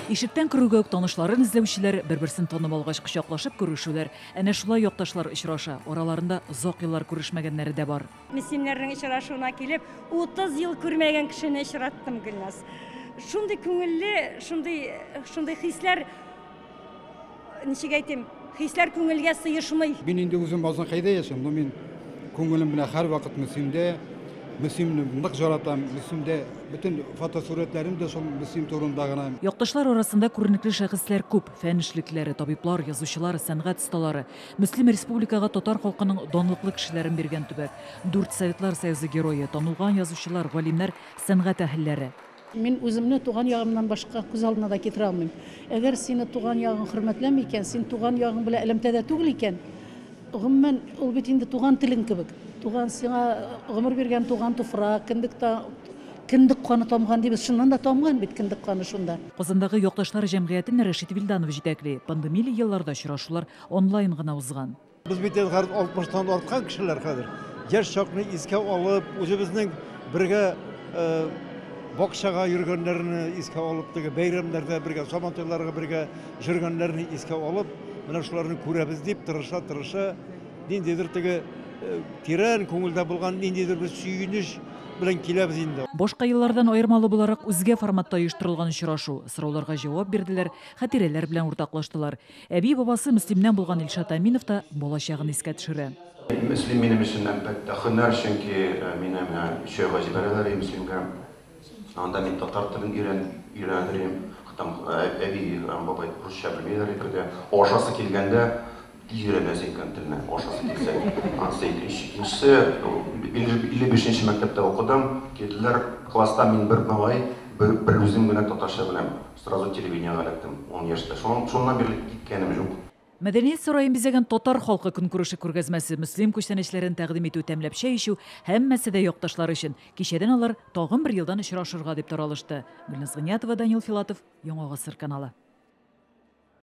Ишектән керүгә үк танышларын эзләүчеләр бер-берсен танып алгач кочаклашып күрешүләр. Әнә шулай якташлар очраша. Араларында озак еллар күрешмәгәннәре дә бар. Мөслимнәрнең очрашуына килеп, 30 ел күрмәгән кешене очраттым, Гөлназ. Шундый күңелле, шундый хисләр, ничек әйтим, хисләр күңелгә сыешмый. Мин инде үзем базан кайда яшәм, но мин күңелем белән һәрвакыт Мөслимдә, Мөслимне нык яратам, Мөслимдә bütün фотосурәтләрем дә шул Мөслим турында гына. Якташлар арасында күренекле шәхесләр күп. Фән эшлеклеләре, табиблар, язучылар, сәнгать осталары. Мөслим республикага татар халкының данлыклы кешеләрен биргән төбәк. 4 Советлар Союзы герое, танылган язучылар, галимнәр, сәнгать әһелләре. Мин үземне туган ягымнан башка күз алдына да китерә алмыйм. Әгәр сине туган ягың хөрмәтләми икән, син туган ягың белән элемтәдә түгел икән, гомумән ул бит инде туган телең кебек. Туган сиңа гомер биргән туган туфрак, кіндік каны тамган дибез, шуннан да тамган бит кіндік каны шунда. Казандагы якташлар җәмгыятен Рәшит Вилданов җитәкли. Пандемия елларда очрашулар онлайн гына узган. Без бит 60-тан арткан кешеләр хәзер. Яшь чакны искә алып, үзебезнең бергә бакчага йөргәннәрне искә алып, теге бәйрәмнәрдә бергә, Сабантуйларга бергә йөргәннәрне искә алып, менә шуларны күрәбез дип тырыша, ниндидер теге тирән күңелдә булган ниндидер бер сөенеч белән киләбез инде. Башка еллардан аермалы буларак үзгә форматта оештырылган очрашу. Сорауларга җавап бирделәр, хатирәләр белән уртаклаштылар. Әби бабасы Мөслимнән булган Илшат Аминов та балачагын искә төшерә. Мөслим минем өчен әлбәттә һөнәр, чөнки минем шәйх җибәрәләр Мөслимгә. Анда мин татар телен өйрәнерим. Әби бабай русча белмәйләр иде. Ашасы килгәндә Йөрәнәсен кантына ашасы килсә, ансы икенчесе 55-нче мәктәптә укыдым. Киделәр класста мин бер малай, бер үзем генә татарча беләм. Сразу телевидениегә эләктем 10 яшьтә. Шуннан бирле киткәнем юк. Мәдәният сараен бизәгән татар халкы көнкүреше күргәзмәсе, Мөслим күчтәнәчләрен тәкъдим итү, тәмләп чәй ичү, һәммәсе дә якташлар өчен. Кичәдән алар тагын бер елдан очрашырга дип таралышты. Гөлназ Гыниятова, Данил Филатов, Яңа Гасыр каналы.